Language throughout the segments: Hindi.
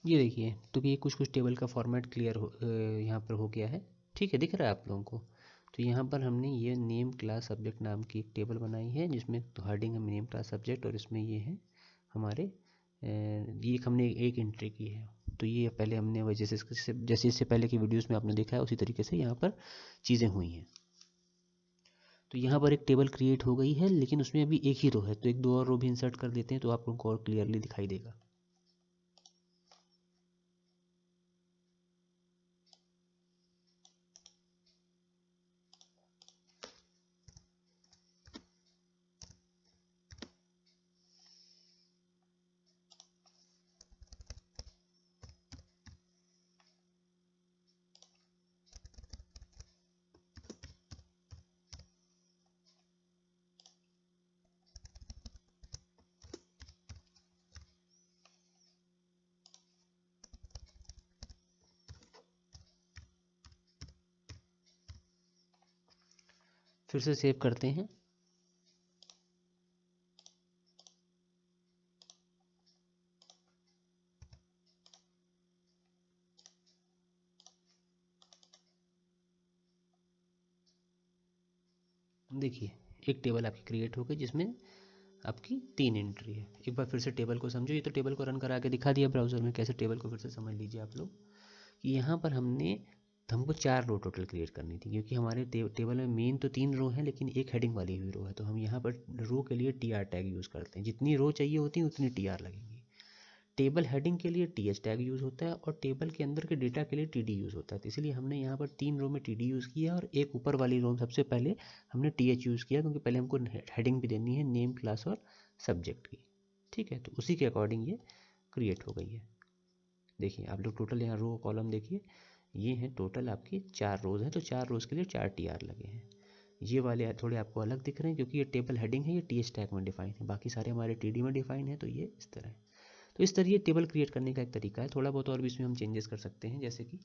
ये देखिए, तो ये कुछ कुछ टेबल का फॉर्मेट क्लियर यहाँ पर हो गया है। ठीक है, दिख रहा है आप लोगों को। तो यहाँ पर हमने ये नेम क्लास सब्जेक्ट नाम की एक टेबल बनाई है, जिसमें हेडिंग है नेम क्लास सब्जेक्ट, और इसमें ये है हमारे ये हमने एक एंट्री की है। तो ये पहले हमने वह जैसे इससे पहले की वीडियोस में आपने देखा है, उसी तरीके से यहाँ पर चीज़ें हुई हैं। तो यहाँ पर एक टेबल क्रिएट हो गई है, लेकिन उसमें अभी एक ही रो है, तो एक दो और रो भी इंसर्ट कर देते हैं, तो आप लोगों को और क्लियरली दिखाई देगा। फिर से सेव करते हैं। देखिए, एक टेबल आपकी क्रिएट हो गई, जिसमें आपकी 3 एंट्री है। एक बार फिर से टेबल को समझो। ये तो टेबल को रन करा के दिखा दिया ब्राउज़र में, कैसे टेबल को फिर से समझ लीजिए आप लोग। कि यहाँ पर हमको 4 रो टोटल क्रिएट करनी थी, क्योंकि हमारे टेबल में मेन तो 3 रो हैं, लेकिन एक हेडिंग वाली हुई रो है। तो हम यहाँ पर रो के लिए टी आर टैग यूज़ करते हैं। जितनी रो चाहिए होती है उतनी टी आर लगेंगी। टेबल हेडिंग के लिए टी एच टैग यूज़ होता है, और टेबल के अंदर के डेटा के लिए टी डी यूज़ होता है। तो इसलिए हमने यहाँ पर 3 रो में टी डी यूज़ किया, और एक ऊपर वाली रो में सबसे पहले हमने टी एच यूज़ किया, क्योंकि पहले हमको हेडिंग भी देनी है नेम क्लास और सब्जेक्ट की। ठीक है, तो उसी के अकॉर्डिंग ये क्रिएट हो गई है। देखिए आप लोग टोटल यहाँ रो कॉलम देखिए, ये हैं टोटल आपकी 4 रोज़ हैं, तो 4 रोज़ के लिए 4 टी आर लगे हैं। ये वाले थोड़े आपको अलग दिख रहे हैं, क्योंकि ये टेबल हेडिंग है, ये टी एच टैग में डिफाइन है, बाकी सारे हमारे टी डी में डिफाइन है। तो ये इस तरह है। तो इस तरह ये टेबल क्रिएट करने का एक तरीका है। थोड़ा बहुत और भी इसमें हम चेंजेस कर सकते हैं, जैसे कि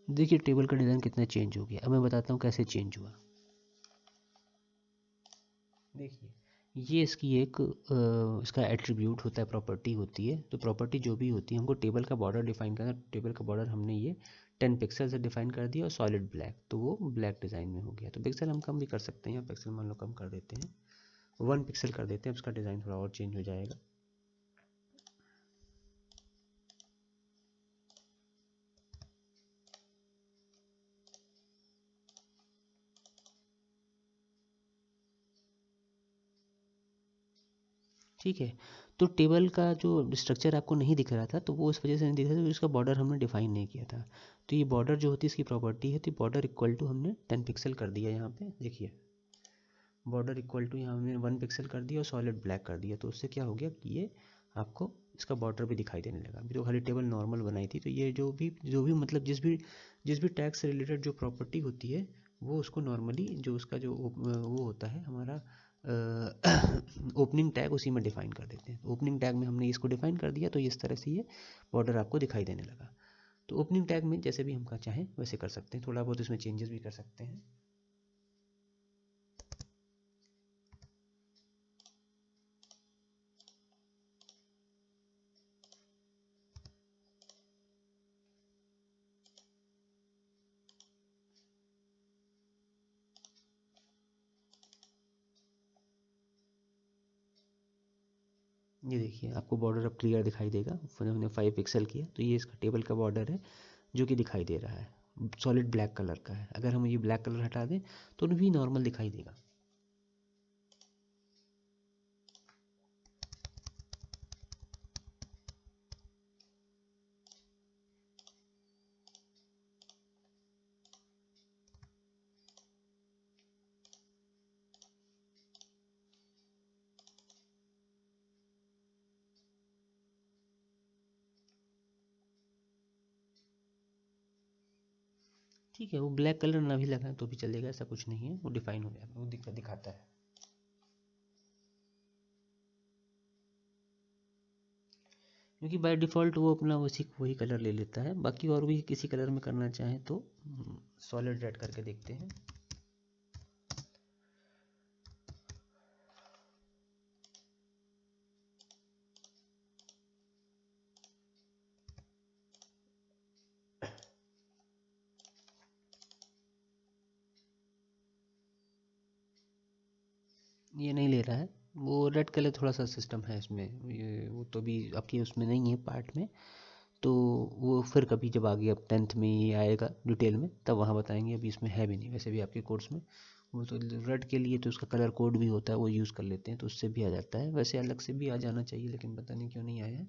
देखिए टेबल का डिज़ाइन कितना चेंज हो गया। अब मैं बताता हूँ कैसे चेंज हुआ। देखिए, ये इसकी एक इसका एट्रीब्यूट होता है, प्रॉपर्टी होती है। तो प्रॉपर्टी जो भी होती है, हमको टेबल का बॉर्डर डिफाइन करना। टेबल का बॉर्डर हमने ये 10 पिक्सल से डिफाइन कर दिया, और सॉलिड ब्लैक, तो वो ब्लैक डिज़ाइन में हो गया। तो पिक्सल हम कम भी कर सकते हैं, पिक्सल मान लो कम कर देते हैं, 1 पिक्सल कर देते हैं, उसका डिज़ाइन थोड़ा और चेंज हो जाएगा। ठीक है, तो टेबल का जो स्ट्रक्चर आपको नहीं दिख रहा था, तो वो इस वजह से नहीं दिख रहा था, तो इसका बॉर्डर हमने डिफाइन नहीं किया था। तो ये बॉर्डर जो होती है, इसकी प्रॉपर्टी है, तो बॉर्डर इक्वल टू हमने 10 पिक्सल कर दिया। यहाँ पे देखिए, बॉर्डर इक्वल टू यहाँ हमने 1 पिक्सल कर दिया, और सॉलिड ब्लैक कर दिया। तो उससे क्या हो गया कि ये आपको इसका बॉर्डर भी दिखाई देने लगा। अभी तो खाली टेबल नॉर्मल बनाई थी। तो ये जो भी मतलब जिस भी टैग से रिलेटेड जो प्रॉपर्टी होती है, वो उसको नॉर्मली जो उसका जो वो होता है हमारा ओपनिंग टैग उसी में डिफाइन कर देते हैं। ओपनिंग टैग में हमने इसको डिफाइन कर दिया तो इस तरह से ये बॉर्डर आपको दिखाई देने लगा। तो ओपनिंग टैग में जैसे भी हम चाहें वैसे कर सकते हैं, थोड़ा बहुत इसमें चेंजेस भी कर सकते हैं। ये देखिए आपको बॉर्डर अब क्लियर दिखाई देगा। हमने 5 पिक्सल किया तो ये इसका टेबल का बॉर्डर है जो कि दिखाई दे रहा है, सॉलिड ब्लैक कलर का है। अगर हम ये ब्लैक कलर हटा दें तो भी नॉर्मल दिखाई देगा। ठीक है, वो ब्लैक कलर ना भी लगाए तो भी चलेगा, ऐसा कुछ नहीं है, वो डिफाइन हो जाएगा, वो दिखाता है। क्योंकि बाय डिफ़ॉल्ट वो अपना वही कलर ले लेता है। बाकी और भी किसी कलर में करना चाहें तो सॉलिड रेड करके देखते हैं। ये नहीं ले रहा है, वो रेड कलर थोड़ा सा सिस्टम है इसमें, ये वो तो भी आपकी उसमें नहीं है पार्ट में। तो वो फिर कभी जब आगे अब 10th में ये आएगा डिटेल में तब वहाँ बताएंगे, अभी इसमें है भी नहीं वैसे भी आपके कोर्स में। वो तो रेड के लिए तो उसका कलर कोड भी होता है, वो यूज़ कर लेते हैं तो उससे भी आ जाता है। वैसे अलग से भी आ जाना चाहिए लेकिन पता नहीं क्यों नहीं आया है।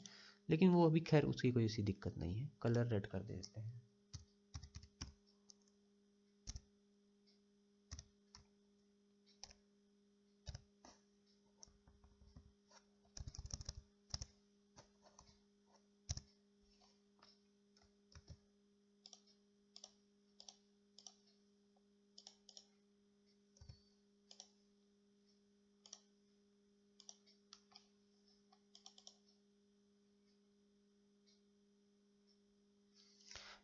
लेकिन वो अभी खैर उसकी कोई ऐसी दिक्कत नहीं है, कलर रेड कर देते हैं।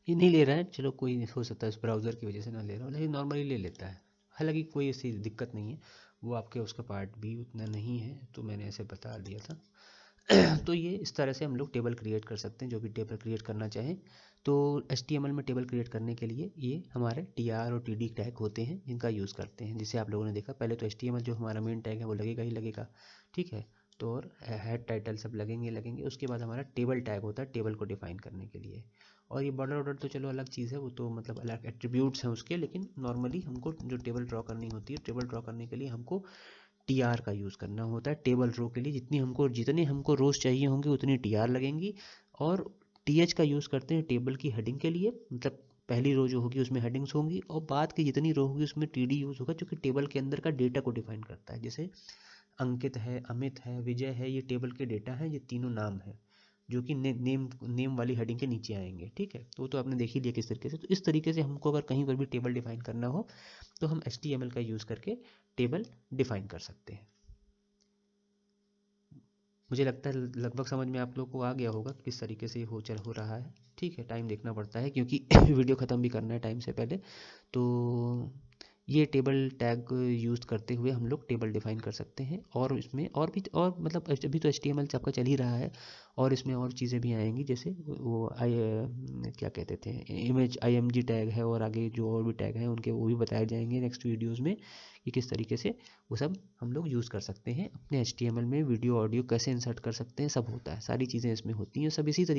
ये नहीं ले रहा है, चलो कोई हो सकता है इस ब्राउज़र की वजह से ना ले रहा हो, लेकिन नॉर्मली ले लेता है। हालांकि कोई ऐसी दिक्कत नहीं है, वो आपके उसका पार्ट भी उतना नहीं है तो मैंने ऐसे बता दिया था। तो ये इस तरह से हम लोग टेबल क्रिएट कर सकते हैं, जो भी टेबल क्रिएट करना चाहें। तो HTML में टेबल क्रिएट करने के लिए ये हमारे TR और TD टैग होते हैं जिनका यूज़ करते हैं। जिसे आप लोगों ने देखा पहले तो HTML जो हमारा मेन टैग है वो लगेगा ही लगेगा, ठीक है। तो और हेड टाइटल सब लगेंगे। उसके बाद हमारा टेबल टैग होता है टेबल को डिफाइन करने के लिए। और ये बॉर्डर ऑर्डर तो चलो अलग चीज़ है, वो तो मतलब अलग एट्रीब्यूट्स हैं उसके। लेकिन नॉर्मली हमको जो टेबल ड्रॉ करनी होती है, टेबल ड्रॉ करने के लिए हमको TR का यूज़ करना होता है। टेबल रो के लिए जितने हमको रोज चाहिए होंगे उतनी TR लगेंगी। और TH का यूज़ करते हैं टेबल की हेडिंग के लिए, मतलब पहली रो जो होगी उसमें हेडिंग्स होंगी और बाद की जितनी रो होगी उसमें TD यूज़ होगा, जो कि टेबल के अंदर का डेटा को डिफाइन करता है। जैसे अंकित है, अमित है, विजय है, ये टेबल के डेटा हैं, ये तीनों नाम है जो कि नेम वाली हेडिंग के नीचे आएंगे, ठीक है। तो वो तो आपने देख ही लिया किस तरीके से। तो इस तरीके से हमको अगर कहीं पर भी टेबल डिफाइन करना हो तो हम HTML का यूज़ करके टेबल डिफाइन कर सकते हैं। मुझे लगता है लगभग समझ में आप लोग को आ गया होगा कि किस तरीके से हो रहा है, ठीक है। टाइम देखना पड़ता है क्योंकि वीडियो ख़त्म भी करना है टाइम से पहले। तो ये टेबल टैग यूज़ करते हुए हम लोग टेबल डिफाइन कर सकते हैं। और इसमें और भी और मतलब अभी तो HTML से आपका चल ही रहा है और इसमें और चीज़ें भी आएंगी। जैसे वो क्या कहते थे, इमेज IMG टैग है और आगे जो और भी टैग हैं उनके वो भी बताए जाएंगे नेक्स्ट वीडियोज़ में कि किस तरीके से वो सब हम लोग यूज़ कर सकते हैं अपने HTML में। वीडियो ऑडियो कैसे इंसर्ट कर सकते हैं सब होता है, सारी चीज़ें इसमें होती हैं। सब इसी तरीके